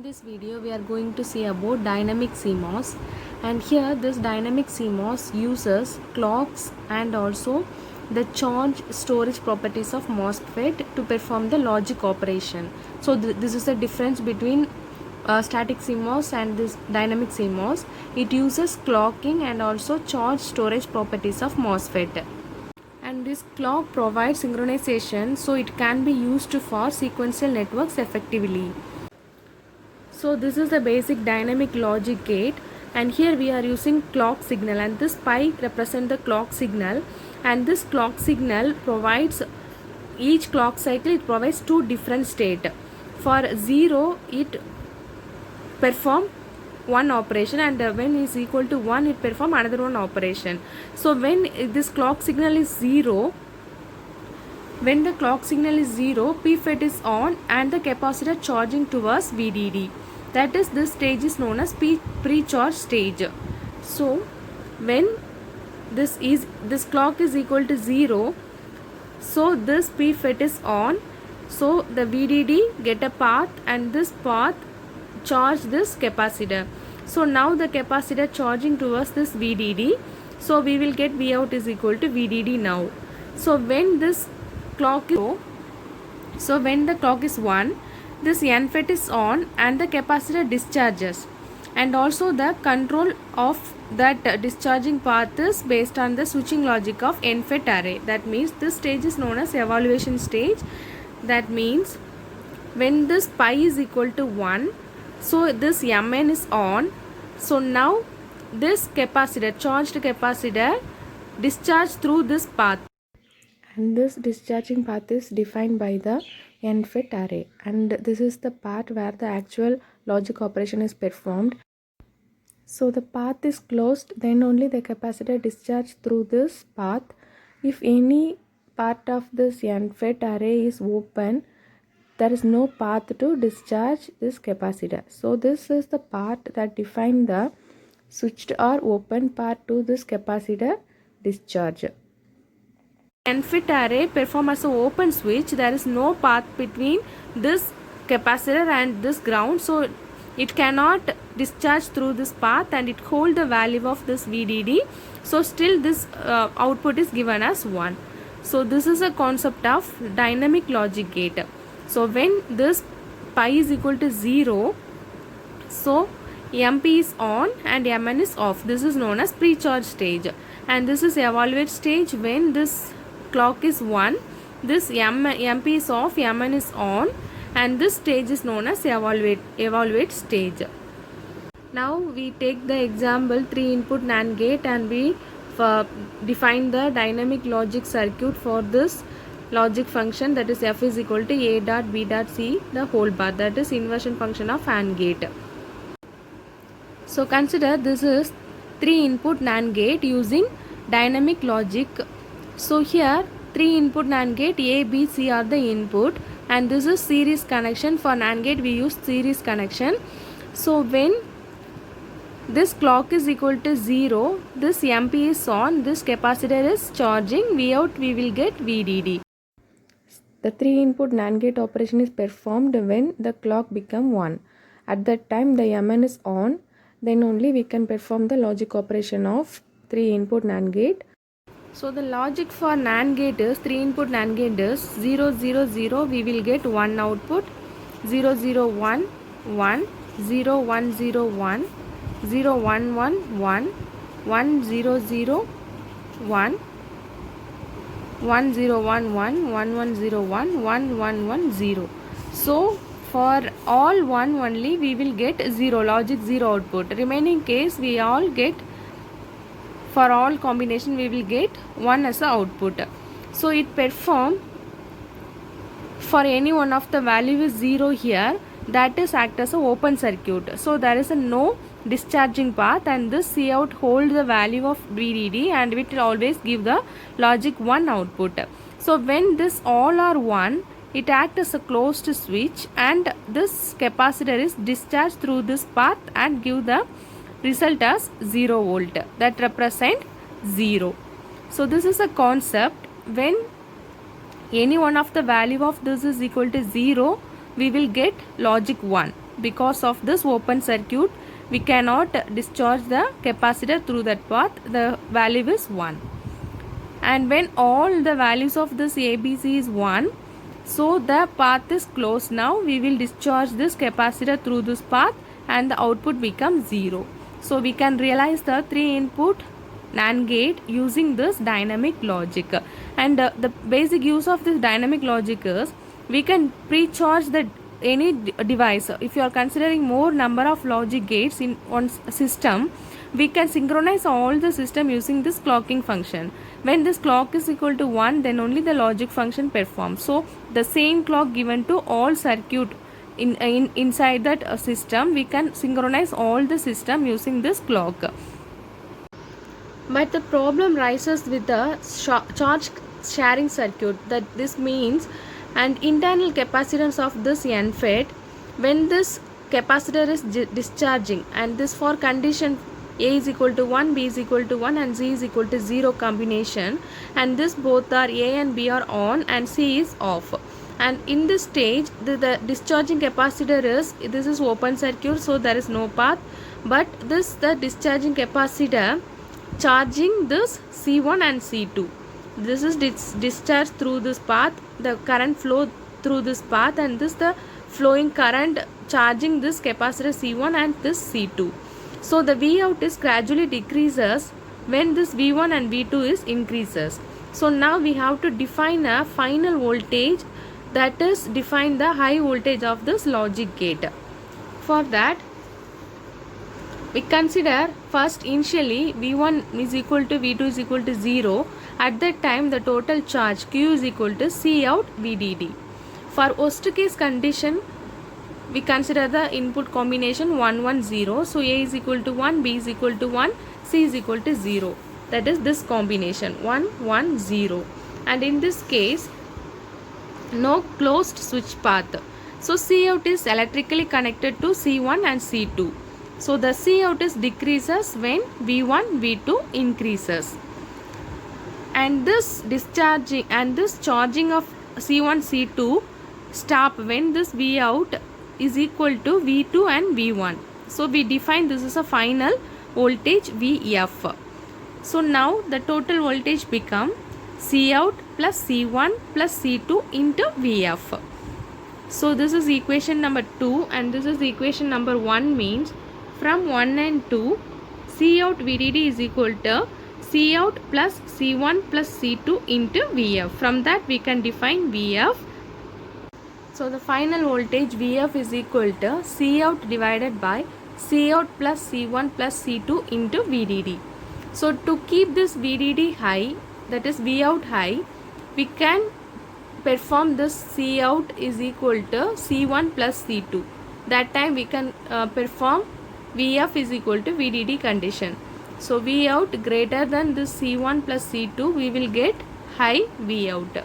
this video we are going to see about dynamic CMOS, and here this dynamic CMOS uses clocks and also the charge storage properties of MOSFET to perform the logic operation. So this is the difference between static CMOS and this dynamic CMOS. It uses clocking and also charge storage properties of MOSFET. And this clock provides synchronization, so it can be used for sequential networks effectively. So this is the basic dynamic logic gate, and here we are using clock signal, and this pi represent the clock signal, and this clock signal provides each clock cycle it provides two different state. For 0 it perform one operation, and when is equal to 1 it perform another one operation. So when this clock signal is 0, when the clock signal is 0, PFET is on and the capacitor charging towards VDD. That is, this stage is known as pre-charge stage. So when this clock is equal to 0, so this PFET is on, so the VDD get a path, and this path charge this capacitor. So now the capacitor charging towards this VDD, so we will get Vout is equal to VDD now. So when this clock is 0, so when the clock is 1, this NFET is on and the capacitor discharges, and also the control of that discharging path is based on the switching logic of NFET array. That means this stage is known as evaluation stage. That means when this pi is equal to 1, so this Mn is on, so now this capacitor, charged capacitor, discharge through this path, and this discharging path is defined by the NFET array, and this is the part where the actual logic operation is performed. So the path is closed, then only the capacitor discharge through this path. If any part of this NFET array is open, there is no path to discharge this capacitor. So this is the part that define the switched or open part to this capacitor discharge. NFET array perform as an open switch. There is no path between this capacitor and this ground, so it cannot discharge through this path, and it hold the value of this VDD. So still this output is given as 1. So this is a concept of dynamic logic gate. So when this pi is equal to 0, so MP is on and Mn is off. This is known as pre-charge stage, and this is evaluate stage. When this clock is 1, this MP is off, Mn is on, and this stage is known as evaluate stage. Now we take the example 3 input NAND gate, and we define the dynamic logic circuit for this logic function, that is f is equal to a dot b dot c the whole bar, that is inversion function of AND gate. So consider this is 3 input NAND gate using dynamic logic. So here 3 input NAND gate, A, B, C are the input, and this is series connection. For NAND gate we use series connection. So when this clock is equal to 0, this MP is on, this capacitor is charging, Vout we will get VDD. The 3 input NAND gate operation is performed when the clock become 1. At that time the Mn is on, then only we can perform the logic operation of 3 input NAND gate. So the logic for NAND gate is 3 input NAND gate is 0 0 0, we will get 1 output, 0 0 1 1, 0 1 0 1, 0 1 1 1, 1 0 0 1, 1 0 1 1, 1 1 0 1, 1 1 1 0. So for all 1 only we will get 0, logic 0 output. Remaining case we all get, for all combination we will get 1 as a output. So it perform for any one of the value is 0 here, that is act as a open circuit. So there is a no discharging path, and this Cout hold the value of VDD, and it will always give the logic 1 output. So when this all are 1, it acts as a closed switch, and this capacitor is discharged through this path and give the result as 0 volt, that represent 0. So this is a concept. When any one of the value of this is equal to 0, we will get logic 1. because of this open circuit we cannot discharge the capacitor through that path. The value is 1. And when all the values of this ABC is 1, so the path is closed. Now we will discharge this capacitor through this path and the output becomes 0. So we can realize the 3 input NAND gate using this dynamic logic. And the basic use of this dynamic logic is we can pre-charge the any device. If you are considering more number of logic gates in one system, we can synchronize all the system using this clocking function. When this clock is equal to 1, then only the logic function performs. So the same clock given to all circuit inside that system, we can synchronize all the system using this clock. But the problem rises with the charge sharing circuit. That this means and internal capacitance of this NFET, when this capacitor is discharging, and this for condition A is equal to 1, B is equal to 1 and Z is equal to 0 combination, and this both are A and B are on and C is off. And in this stage the discharging capacitor is, this is open circuit, so there is no path, but the discharging capacitor charging this C1 and C2. This is discharged through this path, the current flow through this path, and this the flowing current charging this capacitor C1 and this C2. So the V out is gradually decreases when this V1 and V2 is increases. So now we have to define a final voltage, that is define the high voltage of this logic gate. For that we consider first initially V1 is equal to V2 is equal to 0. At that time the total charge Q is equal to C out VDD. For worst case condition, we consider the input combination 1 1 0. So A is equal to 1, B is equal to 1, C is equal to 0. That is this combination 1 1 0. And in this case no closed switch path. So C out is electrically connected to C1 and C2. So the C out is decreases when V1 V2 increases. And this discharging and this charging of C1 C2 stop when this V out is equal to V2 and V1. So we define this is a final voltage VF. So now the total voltage become C out plus C1 plus C2 into VF. So this is equation number 2 and this is equation number 1, means from 1 and 2 C out VDD is equal to C out plus C1 plus C2 into VF. From that we can define VF. So the final voltage VF is equal to C out divided by C out plus C1 plus C2 into VDD. So to keep this VDD high, that is V out high, we can perform this C out is equal to C1 plus C2. That time we can perform VF is equal to VDD condition. So V out greater than this C1 plus C2, we will get high V out.